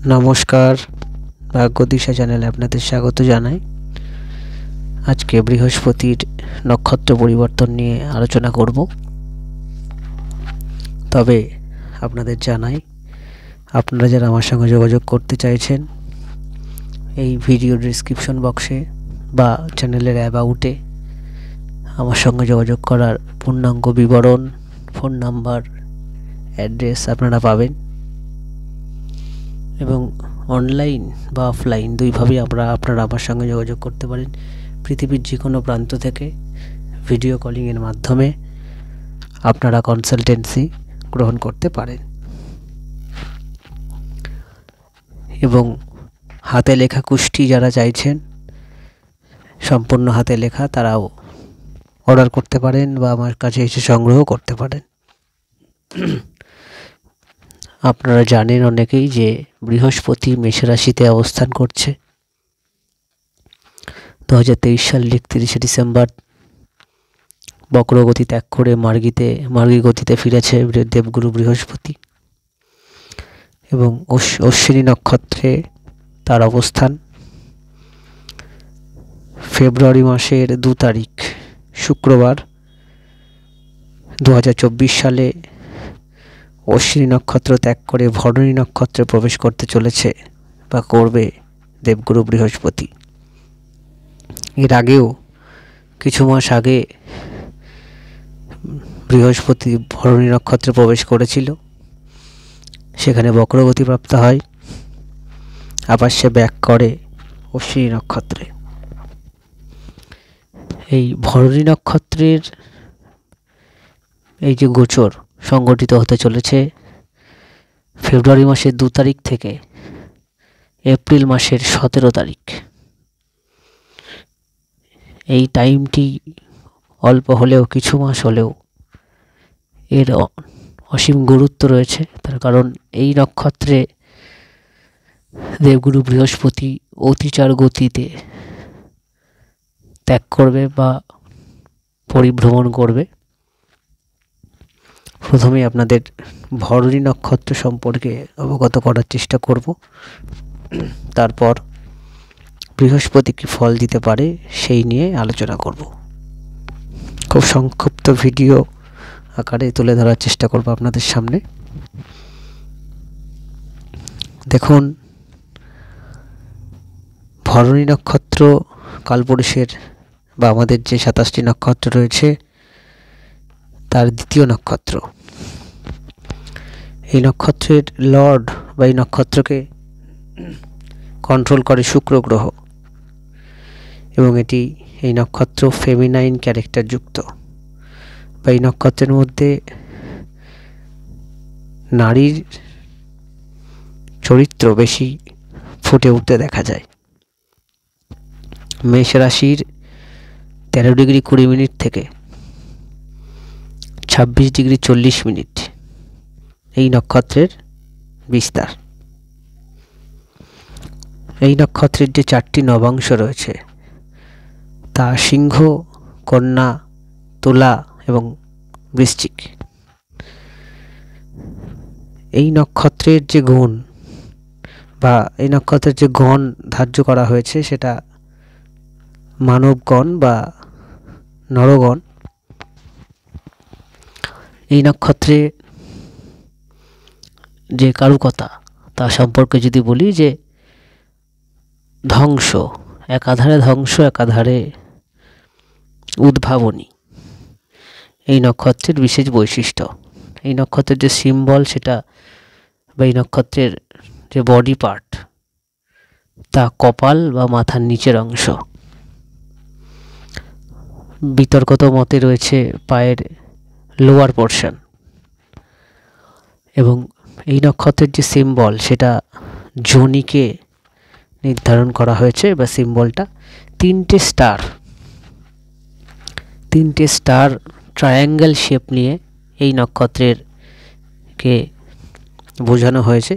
নমস্কার, ভাগ্যদিশা চ্যানেলে আপনাদের স্বাগত জানাই। আজকে বৃহস্পতির নক্ষত্র পরিবর্তন নিয়ে আলোচনা করব। তবে আপনাদের জানাই, আপনারা যারা আমার সঙ্গে যোগাযোগ করতে চাইছেন, এই ভিডিও ডেসক্রিপশন বক্সে বা চ্যানেলের অ্যাবাউটে আমার সঙ্গে যোগাযোগ করার পূর্ণাঙ্গ বিবরণ, ফোন নাম্বার, অ্যাড্রেস আপনারা পাবেন। এবং অনলাইন বা অফলাইন দুইভাবেই আপনারা আমার সঙ্গে যোগাযোগ করতে পারেন। পৃথিবীর যে কোনো প্রান্ত থেকে ভিডিও কলিংয়ের মাধ্যমে আপনারা কনসালটেন্সি গ্রহণ করতে পারেন। এবং হাতে লেখা কুষ্টি যারা চাইছেন, সম্পূর্ণ হাতে লেখা, তারাও অর্ডার করতে পারেন বা আমার কাছে এসে সংগ্রহ করতে পারেন। আপনারা জানেন অনেকেই যে বৃহস্পতি মেষ রাশিতে অবস্থান করছে। 2023 সাল 31 ডিসেম্বর বক্রগতি ত্যাগ করে মার্গী গতিতে ফিরেছে দেবগুরু বৃহস্পতি। এবং অশ্বিনী নক্ষত্রে তার অবস্থান। ফেব্রুয়ারি মাসের 2 তারিখ শুক্রবার 2024 সালে অশ্বিনী নক্ষত্র ত্যাগ করে ভরণী নক্ষত্রে প্রবেশ করতে চলেছে বা করবে দেবগুরু বৃহস্পতি। এর আগেও কিছু মাস আগে বৃহস্পতি ভরণী নক্ষত্রে প্রবেশ করেছিল, সেখানে বক্রগতি প্রাপ্ত হয়, আবার সে ব্যাক করে অশ্বিনী নক্ষত্রে। এই ভরণী নক্ষত্রের এই যে গোচর সংগঠিত হতে চলেছে ফেব্রুয়ারি মাসের 2 তারিখ থেকে এপ্রিল মাসের 17 তারিখ। এই টাইমটি অল্প হলেও, কিছু মাস হলেও এর অসীম গুরুত্ব রয়েছে। তার কারণ এই নক্ষত্রে দেবগুরু বৃহস্পতি অতিচার গতিতে ত্যাগ করবে বা পরিভ্রমণ করবে। প্রথমে আপনাদের ভরণী নক্ষত্র সম্পর্কে অবগত করার চেষ্টা করব, তারপর বৃহস্পতি কি ফল দিতে পারে সেই নিয়ে আলোচনা করব। খুব সংক্ষিপ্ত ভিডিও আকারে তুলে ধরার চেষ্টা করব আপনাদের সামনে। দেখুন, ভরণী নক্ষত্র কালপুরুষের বা আমাদের যে 27টি নক্ষত্র রয়েছে তার দ্বিতীয় নক্ষত্র। এই নক্ষত্রের লর্ড বা এই নক্ষত্রকে কন্ট্রোল করে শুক্র গ্রহ, এবং এই নক্ষত্র ফেমিনাইন ক্যারেক্টার যুক্ত, বা এই নক্ষত্রের মধ্যে নারীর চরিত্র বেশি ফুটে উঠতে দেখা যায়। মেষ রাশির 13 ডিগ্রি 20 মিনিট থেকে 26 ডিগ্রি 40 মিনিট এই নক্ষত্রের বিস্তার। এই নক্ষত্রের যে 4টি নবাংশ রয়েছে তা সিংহ, কন্যা, তুলা এবং বৃশ্চিক। এই নক্ষত্রের যে গুণ বা এই নক্ষত্রের যে গণ ধার্য করা হয়েছে সেটা মানবগণ বা নরগণ। এই নক্ষত্রে যে কারুকতা তা সম্পর্কে যদি বলি, যে ধ্বংস, একাধারে ধ্বংস, একাধারে উদ্ভাবনী এই নক্ষত্রের বিশেষ বৈশিষ্ট্য। এই নক্ষত্রের যে সিম্বল সেটা বা এই নক্ষত্রের যে বডি পার্ট তা কপাল বা মাথার নিচের অংশ। বিতর্কত মতে রয়েছে পায়ের লোয়ার পোর্শন। এবং এই নক্ষত্রের যে সিম্বল সেটা যোনিকে নির্ধারণ করা হয়েছে, বা সিম্বলটা 3টে স্টার ট্রায়াঙ্গেল শেপ নিয়ে এই নক্ষত্রের কে বোঝানো হয়েছে।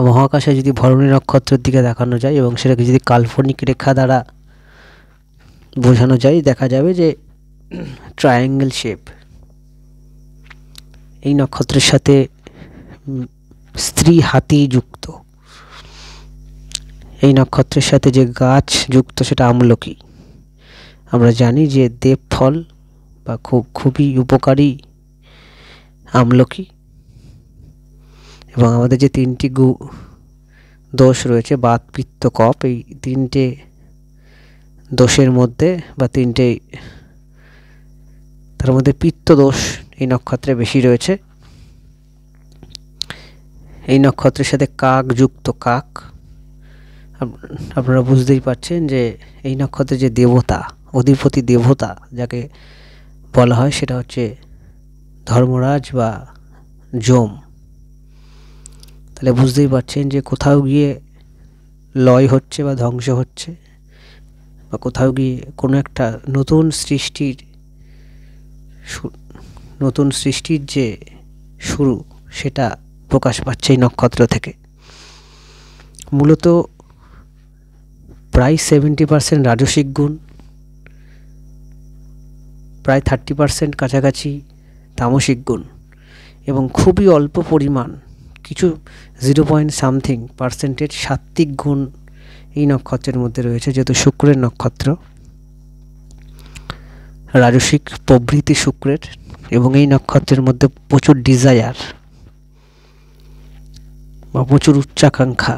মহাকাশে যদি ভরণী নক্ষত্রের দিকে দেখানো যায় এবং সেটাকে যদি কাল্পনিক রেখা দ্বারা বোঝানো যায়, দেখা যাবে যে ট্রায়াঙ্গেল শেপ। এই নক্ষত্রের সাথে স্ত্রী হাতি যুক্ত। এই নক্ষত্রের সাথে যে গাছ যুক্ত সেটা আমলকি। আমরা জানি যে দেব ফল বা খুবই উপকারী আমলকি। এবং আমাদের যে 3টি দোষ রয়েছে, বাত পিত্ত কফ, এই 3টে দোষের মধ্যে বা 3টে, তার মধ্যে পিত্ত দোষ এই নক্ষত্রে বেশি রয়েছে। এই নক্ষত্রের সাথে কাক যুক্ত। কাক, আপনারা বুঝতেই পারছেন যে এই নক্ষত্রে যে দেবতা, অধিপতি দেবতা যাকে বলা হয়, সেটা হচ্ছে ধর্মরাজ বা যম। তাহলে বুঝতেই পারছেন যে কোথাও গিয়ে লয় হচ্ছে বা ধ্বংস হচ্ছে, বা কোথাও গিয়ে কোনো একটা নতুন সৃষ্টির যে শুরু, সেটা প্রকাশ পাচ্ছে এই নক্ষত্র থেকে। মূলত প্রায় 70% রাজসিক গুণ, প্রায় 30% কাছাকাছি তামসিক গুণ, এবং খুবই অল্প পরিমাণ, কিছু 0.something% সাত্ত্বিক গুণ এই নক্ষত্রের মধ্যে রয়েছে। যেহেতু শুক্রের নক্ষত্র, রাজসিক প্রবৃত্তি শুক্রের, এবং এই নক্ষত্রের মধ্যে প্রচুর ডিজায়ার বা প্রচুর উচ্চাকাঙ্ক্ষা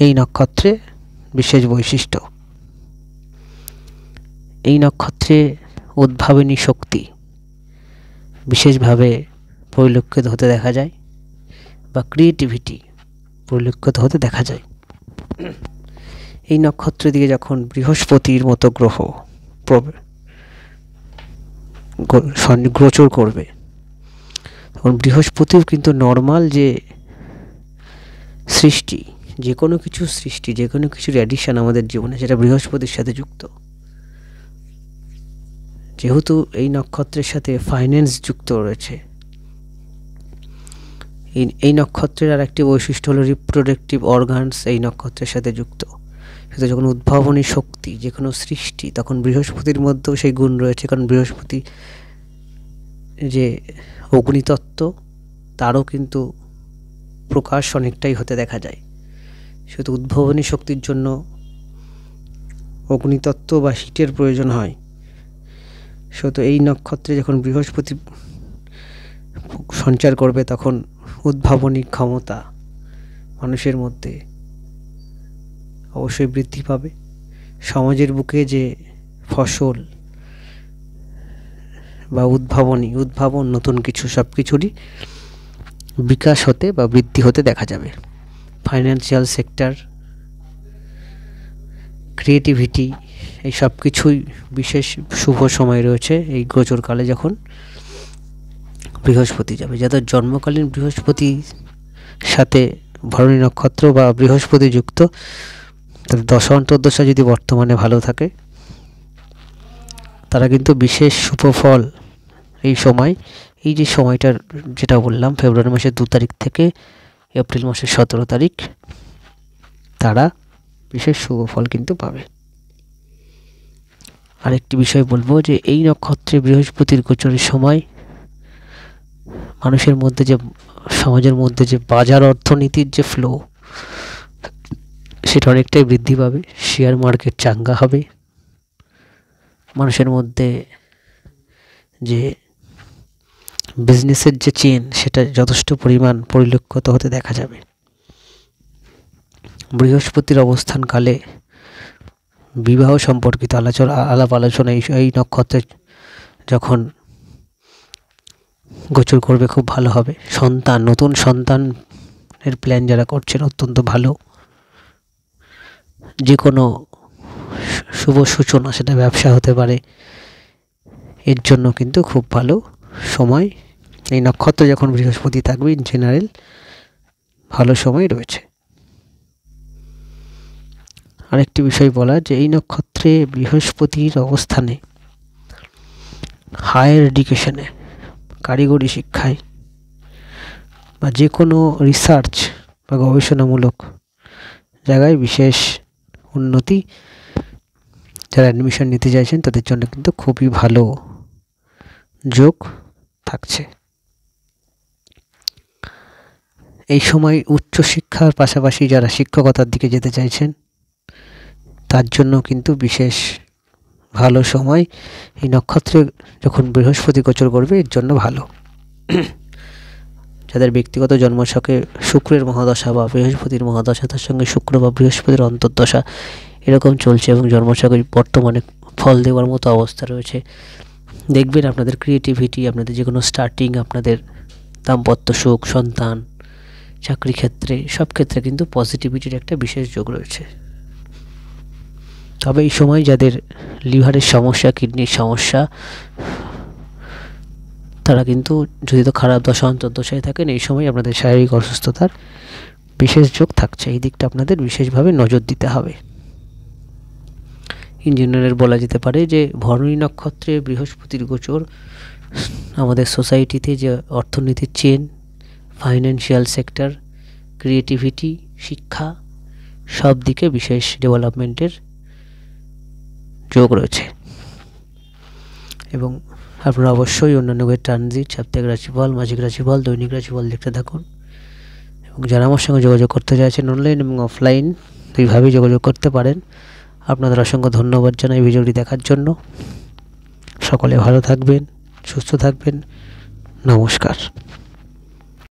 এই নক্ষত্রে বিশেষ বৈশিষ্ট্য। এই নক্ষত্রে উদ্ভাবনী শক্তি বিশেষভাবে পরিলক্ষিত হতে দেখা যায়, বা ক্রিয়েটিভিটি পরিলক্ষিত হতে দেখা যায়। এই নক্ষত্রের দিকে যখন বৃহস্পতির মতো গ্রহ গোচর করবে, তখন বৃহস্পতিও কিন্তু নর্মাল যে সৃষ্টি, যে কোনো কিছুর সৃষ্টি, যে কোনো কিছুর অ্যাডিশন আমাদের জীবনে, সেটা বৃহস্পতির সাথে যুক্ত। যেহেতু এই নক্ষত্রের সাথে ফাইন্যান্স যুক্ত রয়েছে, এই নক্ষত্রের আর একটি বৈশিষ্ট্য হলো রিপ্রোডাক্টিভ অর্গানস এই নক্ষত্রের সাথে যুক্ত। সেটা যখন উদ্ভাবনী শক্তি, যে কোনো সৃষ্টি, তখন বৃহস্পতির মধ্যেও সেই গুণ রয়েছে। কারণ বৃহস্পতি যে অগ্নিতত্ত্ব, তারও কিন্তু প্রকাশ অনেকটাই হতে দেখা যায়। শুধু উদ্ভাবনী শক্তির জন্য অগ্নিতত্ত্ব বা হিটের প্রয়োজন হয়। শুধু এই নক্ষত্রে যখন বৃহস্পতি সঞ্চার করবে, তখন উদ্ভাবনী ক্ষমতা মানুষের মধ্যে অবশ্যই বৃদ্ধি পাবে। সমাজের বুকে যে ফসল বা উদ্ভাবন, নতুন কিছু, সব কিছুরই বিকাশ হতে বা বৃদ্ধি হতে দেখা যাবে। ফাইন্যান্সিয়াল সেক্টর, ক্রিয়েটিভিটি, এই সব কিছুই বিশেষ শুভ সময় রয়েছে এই গোচরকালে, যখন বৃহস্পতি যাবে। যাদের জন্মকালীন বৃহস্পতি সাথে ভরণী নক্ষত্র বা বৃহস্পতি যুক্ত, তাদের দশা অন্তর্দশা যদি বর্তমানে ভালো থাকে, তারা কিন্তু বিশেষ শুভ ফল এই সময়, এই যে সময়টার যেটা বললাম, ফেব্রুয়ারি মাসের 2 তারিখ থেকে এপ্রিল মাসের 17 তারিখ, তারা বিশেষ শুভ ফল কিন্তু পাবে। আরেকটি বিষয় বলবো যে এই নক্ষত্রে বৃহস্পতির গোচরের সময় মানুষের মধ্যে যে, সমাজের মধ্যে যে বাজার অর্থনীতির যে ফ্লো, সেটা অনেকটাই বৃদ্ধি পাবে। শেয়ার মার্কেট চাঙ্গা হবে। মানুষের মধ্যে যে বিজনেসের যে চেন, সেটা যথেষ্ট পরিমাণ পরিলক্ষিত হতে দেখা যাবে। বৃহস্পতির অবস্থানকালে বিবাহ সম্পর্কিত আলাপ আলোচনা এই নক্ষত্রে যখন গোচর করবে, খুব ভালো হবে। নতুন সন্তানের প্ল্যান যারা করছেন, অত্যন্ত ভালো। যে কোনো শুভ সূচনা, সেটা ব্যবসা হতে পারে, এর জন্য কিন্তু খুব ভালো সময়। এই নক্ষত্রে যখন বৃহস্পতি থাকবে, ইন জেনারেল ভালো সময় রয়েছে। আরেকটি বিষয় বলা, যে এই নক্ষত্রে বৃহস্পতির অবস্থানে হায়ার এডুকেশনে, কারিগরি শিক্ষায়, বা যে কোনো রিসার্চ বা গবেষণামূলক জায়গায় বিশেষ উন্নতি, যারা অ্যাডমিশন নিতে চাইছেন তাদের জন্য কিন্তু খুবই ভালো যোগ থাকছে। এই সময় উচ্চশিক্ষা শিক্ষার পাশাপাশি যারা শিক্ষকতার দিকে যেতে চাইছেন তার জন্য কিন্তু বিশেষ ভালো সময়। এই নক্ষত্রে যখন বৃহস্পতি গোচর করবে এর জন্য ভালো। যাদের ব্যক্তিগত জন্মছকে শুক্রের মহাদশা বা বৃহস্পতির মহাদশা, তার সঙ্গে শুক্র বা বৃহস্পতির অন্তর্দশা এরকম চলছে এবং জন্মছকে বর্তমানে ফল দেওয়ার মতো অবস্থা রয়েছে, দেখবেন আপনাদের ক্রিয়েটিভিটি, আপনাদের যে কোনো স্টার্টিং, আপনাদের দাম্পত্য সুখ, সন্তান, চাকরি ক্ষেত্রে, সব ক্ষেত্রে কিন্তু পজিটিভিটির একটা বিশেষ যোগ রয়েছে। তবে এই সময় যাদের লিভারের সমস্যা, কিডনির সমস্যা, তারা কিন্তু যদি তো খারাপ দশা অন্তর্দশায় থাকেন, এই সময় আপনাদের শারীরিক অসুস্থতার বিশেষ যোগ থাকছে। এই দিকটা আপনাদের বিশেষভাবে নজর দিতে হবে। ইঞ্জিনিয়ারের বলা যেতে পারে যে ভরণী নক্ষত্রে বৃহস্পতির গোচর আমাদের সোসাইটিতে যে অর্থনীতির চেন, ফাইন্যান্সিয়াল সেক্টর, ক্রিয়েটিভিটি, শিক্ষা সব দিকে বিশেষ ডেভেলপমেন্টের যোগ রয়েছে। এবং আপনারা অবশ্যই অন্যান্য ট্রানজিট, সাপ্তাহিক রাশিফল, মাসিক রাশিফল, দৈনিক রাশিফল দেখতে থাকুন। এবং যারা আমার সঙ্গে যোগাযোগ করতে চাইছেন অনলাইন এবং অফলাইন দুইভাবেই যোগাযোগ করতে পারেন। আপনাদের অসংখ্য ধন্যবাদ জানাই ভিডিওটি দেখার জন্য। সকলে ভালো থাকবেন, সুস্থ থাকবেন। নমস্কার।